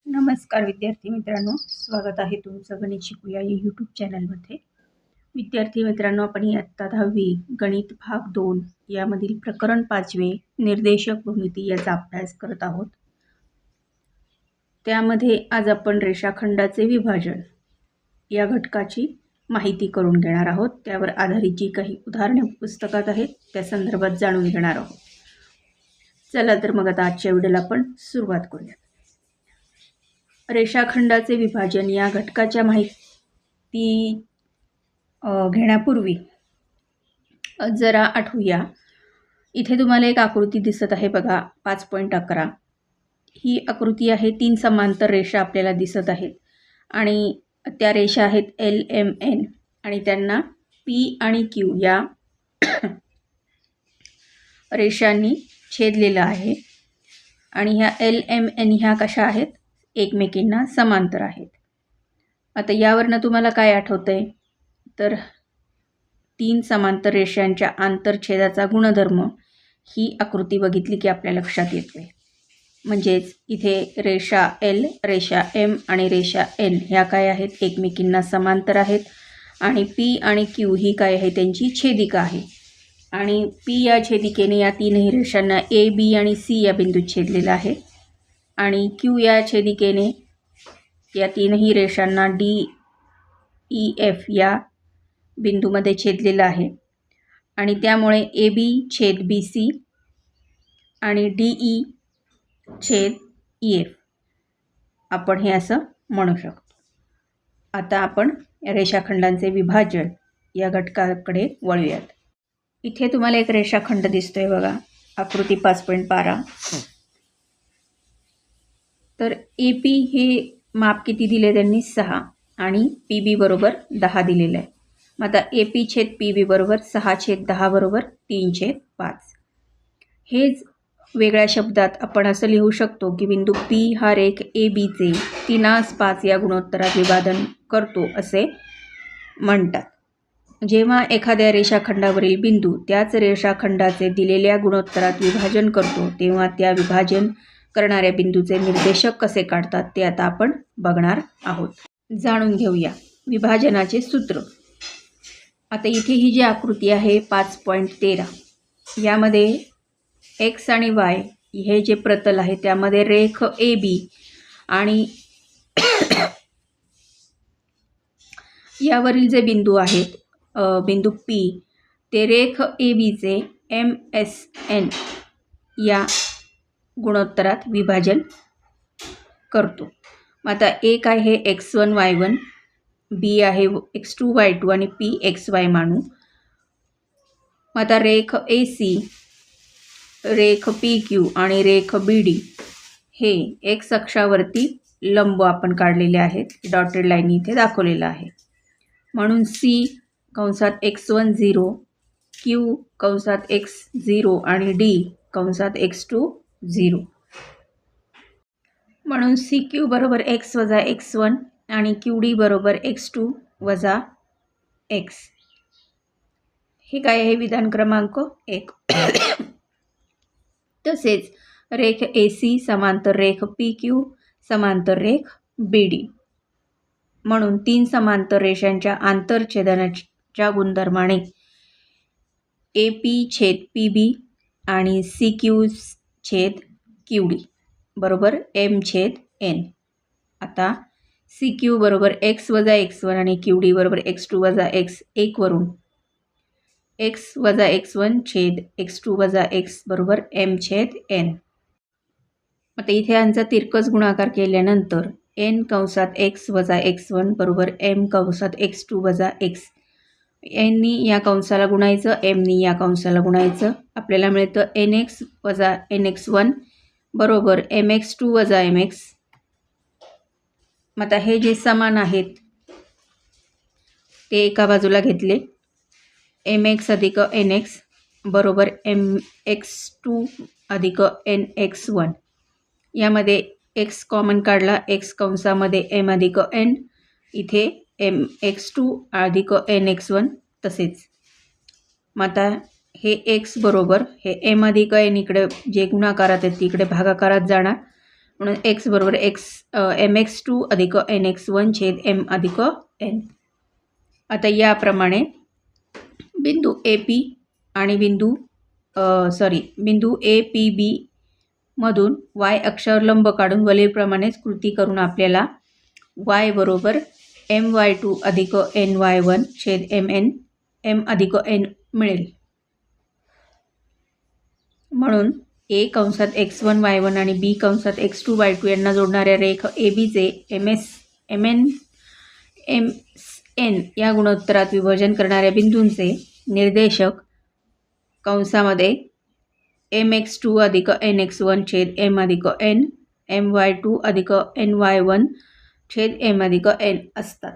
नमस्कार विद्यार्थी मित्रांनो, स्वागत आहे तुमचं गणित शिकूया या यूट्यूब चॅनलमध्ये. विद्यार्थी मित्रांनो, आपण इयत्ता 10वी गणित भाग 2 यामधील प्रकरण 5वे निर्देशक भूमिती याचा अभ्यास करत आहोत. त्यामध्ये आज आपण रेषाखंडाचे विभाजन या घटकाची माहिती करून घेणार आहोत. त्यावर आधारित जी काही उदाहरणे पुस्तकात आहेत त्या संदर्भात जाणून घेणार आहोत. चला तर मग आता आजच्या व्हिडिओला आपण सुरुवात करूया. रेषाखंडाचे विभाजन या घटकाच्या माहिती घेण्यापूर्वी जरा आठवूया. इथे तुम्हाला एक आकृती दिसत आहे बघा, 5.11. ही आकृती आहे. 3 समांतर रेषा आपल्याला दिसत आहेत आणि त्या रेषा आहेत LMN आणि त्यांना P आणि Q या रेषांनी छेदलेलं आहे. आणि ह्या LMN ह्या कशा आहेत? एकमेकींना समांतर आहेत. आता यावरनं तुम्हाला काय आठवतंय? तर 3 समांतर रेषांच्या आंतरछेदाचा गुणधर्म ही आकृती बघितली की आपल्या लक्षात येतोय. म्हणजेच इथे रेषा L, रेषा M आणि रेषा N ह्या काय आहेत? एकमेकींना समांतर आहेत. आणि P आणि Q ही काय आहे? त्यांची छेदिका आहे. आणि P या छेदिकेने या तीनही रेषांना A, B आणि C या बिंदूत छेदलेला आहे. आणि Q या छेदिकेने या तीनही रेषांना D, E, F या बिंदूमध्ये छेदलेलं आहे. आणि त्यामुळे AB छेद BC आणि DE छेद EF आपण हे असं म्हणू शकतो. आता आपण रेषाखंडांचे विभाजन या घटकाकडे वळूयात. इथे तुम्हाला एक रेषाखंड दिसतोय बघा, आकृती 5.12. तर AP हे माप किती दिले त्यांनी? 6 आणि PB बरोबर 10 दिलेलं आहे. मग आता AP छेद PB बरोबर 6 छेद 10 बरोबर 3 छेद 5. हेच वेगळ्या शब्दात आपण असं लिहू शकतो की बिंदू P हा रेख ABचे 3/5 या गुणोत्तरात विभाजन करतो असे म्हणतात. जेव्हा एखाद्या रेषाखंडावरील बिंदू त्याच रेषाखंडाचे दिलेल्या गुणोत्तरात विभाजन करतो तेव्हा त्या विभाजन करणाऱ्या बिंदूचे निर्देशक कसे काढतात ते आता आपण बघणार आहोत. जाणून घेऊया विभाजनाचे सूत्र. आता इथे ही जी आकृती आहे 5.13 यामध्ये X आणि Y हे जे प्रतल आहे त्यामध्ये रेख AB आणि यावरील जे बिंदू आहेत बिंदू P ते रेख ABचे MSN या गुणोत्तरात विभाजन करतो. मग आता A काय आहे? X1 Y1, B आहे X2 Y2 आणि P XY मानू. मग आता रेख AC, रेख PQ आणि रेख BD हे X अक्षावरती लंब आपण काढलेले आहेत. डॉटेड लाईन इथे दाखवलेला आहे. म्हणून C कंसात X1 0, Q कंसात X0 आणि D कंसात X2 0. म्हणून CQ बरोबर X वजा X1 आणि QD बरोबर X2 वजा X. हे काय आहे? विधान क्रमांक 1. तसेच रेख AC समांतर रेख PQ समांतर रेख BD. म्हणून 3 समांतर रेषांच्या आंतरछेदनाच्या गुणधर्माने AP छेद PB आणि CQ छेद QD बरोबर M छेद N. आता CQ बरोबर X वजा X1 आणि QD बरोबर X2 वजा X 1 वरून X वजा X1 छेद X2 वजा X बरोबर M छेद N. आता इथे यांचा तिरकस गुणाकार केल्यानंतर N कंसात X वजा X1 बरोबर M कंसात X2 वजा X. N नी या कंसाला गुणायचं, M नी या कंसाला गुणायचं. आपल्याला मिळतं NX वजा NX1 बरोबर MX2 वजा MX. मग आता हे जे समान आहेत ते एका बाजूला घेतले. MX अधिक NX बरोबर MX2 अधिक NX1. यामध्ये X कॉमन काढला, X कंसामध्ये M अधिक N, इथे MX2 अधिक NX1 तसेच. मग आता हे X बरोबर हे M अधिक N इकडे जे गुणाकारात आहेत तिकडे भागाकारात जाणार. म्हणून एक्स बरोबर mx2 अधिक nx1 छेद m अधिक n. आता याप्रमाणे बिंदू AP आणि बिंदू APB मधून y अक्षावर लंब काढून वरीलप्रमाणेच कृती करून आपल्याला y बरोबर my2 अधिक ny1 छेद m अधिक n मिळेल. म्हणून A कंसात x1 y1 आणि B कंसात x2 y2 यांना जोडणाऱ्या रेख ABचे MN या गुणोत्तरात विभाजन करणाऱ्या बिंदूंचे निर्देशक कंसामध्ये mx2 अधिक nx1 छेद m अधिक n my2 अधिक ny1 छेद m अधिक n असतात.